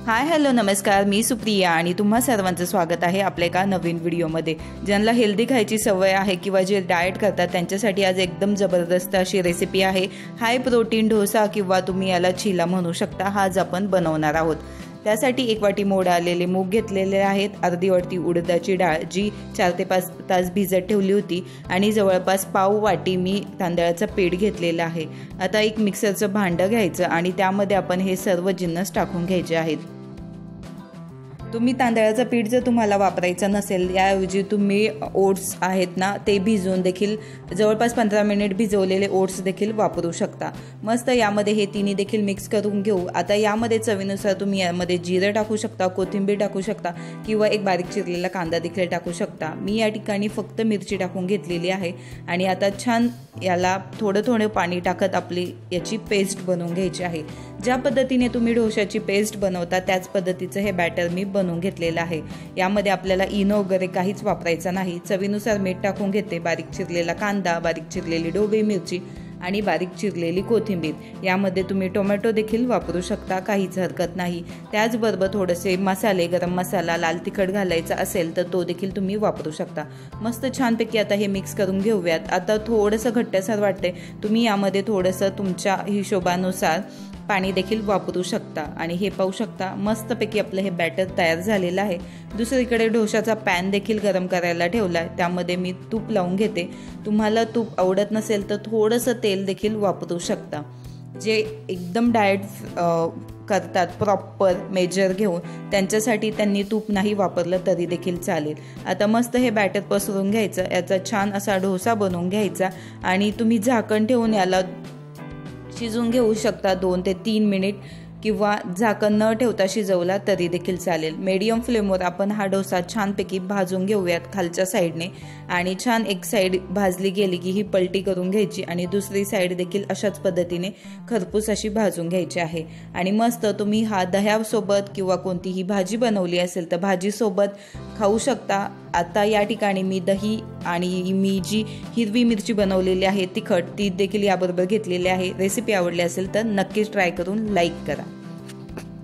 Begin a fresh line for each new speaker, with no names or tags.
Hi hello नमस्कार, मी सुप्रिया आणि तुम्हा सर्वांचं स्वागत आहे आपल्या एका नवीन व्हिडिओमध्ये। ज्यांना हेल्दी खायची सवय आहे किंवा जे डाएट करतात त्यांच्यासाठी आज एकदम जबरदस्त अशी रेसिपी आहे। हाय प्रोटीन डोसा किंवा तुम्ही याला चिला म्हणू शकता। हा आज आपण बनवणार आहोत। त्यासाठी 1 वाटी मोड आलेले मूग घेतलेले आहेत, अर्धी वाटी उडदाची डाळ जी 4 ते 5 तास भिजत ठेवली होती आणि जवळपास पाव वाटी मी तांदळाचं पीठ घेतलेलं आहे। आता एक मिक्सरचं भांडं घ्यायचं आणि त्यामध्ये आपण हे सर्व जिन्नस टाकून घ्यायचे आहेत। तुम्ही तांदळाचं पीठ जर तुम्हाला वापरायचं नसेल, याऐवजी तुम्ही ओट्स आहेत ना ते भिजवून देखील जवळपास 15 मिनिट भिजवलेले ओट्स देखील वापरू शकता। मस्त यामध्ये हे तिन्ही देखील मिक्स करून घेऊ। आता यामध्ये चवीनुसार तुम्ही यामध्ये जिरे टाकू शकता, कोथिंबीर टाकू शकता किंवा एक बारीक चिरलेला कांदा देखील टाकू शकता। मी या ठिकाणी फक्त मिरची टाकून घेतलेली आहे आणि आता छान याला थोडं थोडं पाणी टाकत आपली याची पेस्ट बनवून घ्यायची आहे। ज्या पद्धतीने तुम्ही डोशाची पेस्ट बनवता त्याच पद्धतीचं हे बॅटर मी बनवून घेतलेलं आहे। यामध्ये आपल्याला इनो वगैरे काहीच वापरायचं नाही। चवीनुसार मीठ टाकून घेते, बारीक चिरलेला कांदा, बारीक चिरलेली ढोबळी मिरची आणि बारीक चिरलेली कोथिंबीर। यामध्ये तुम्ही टोमॅटो देखील वापरू शकता, काहीच हरकत नाही। त्याचबरोबर थोडेसे मसाले, गरम मसाला, लाल तिखट घालायचा असेल तर तो देखील तुम्ही वापरू शकता। मस्त छानपैकी आता हे मिक्स करून घेऊयात। आता थोडंसं घट्टसर वाटते, तुम्ही यामध्ये थोडंसं तुमच्या हिशोबानुसार पाणी देखील वापरू शकता आणि हे पाहू शकता मस्तपैकी आपलं हे बॅटर तयार झालेलं आहे। दुसरीकडे डोशाचा पॅन देखील गरम करायला ठेवला आहे, त्यामध्ये मी तूप लावून घेते। तुम्हाला तूप आवडत नसेल तर थोडंसं तेल देखील वापरू शकता। जे एकदम डाएट करतात प्रॉपर मेजर घेऊन त्यांच्यासाठी त्यांनी तूप नाही वापरलं तरी देखील चालेल। आता मस्त हे बॅटर पसरून घ्यायचं, याचा छान असा डोसा बनवून घ्यायचा आणि तुम्ही झाकण ठेवून याला शिजून घेऊ शकता 2 ते 3 मिनिट किंवा झाकण न ठेवता शिजवला तरी देखील चालेल। मीडियम फ्लेमवर आपण हा डोसा छानपैकी भाजून घेऊयात खालच्या साईडने आणि छान एक साईड भाजली गेली की ही पलटी करून घ्यायची आणि दुसरी साईड देखील अशाच पद्धतीने खरपूस अशी भाजून घ्यायची आहे। आणि मस्त तुम्ही हा दह्यासोबत किंवा कोणतीही भाजी बनवली असेल तर भाजीसोबत खाऊ शकता। आता या ठिकाणी मी दही आणि मी जी हिरवी मिरची बनवलेली आहे तिखट ती देखील याबरोबर घेतलेली आहे। रेसिपी आवडली असेल तर नक्कीच ट्राय करून लाईक करा।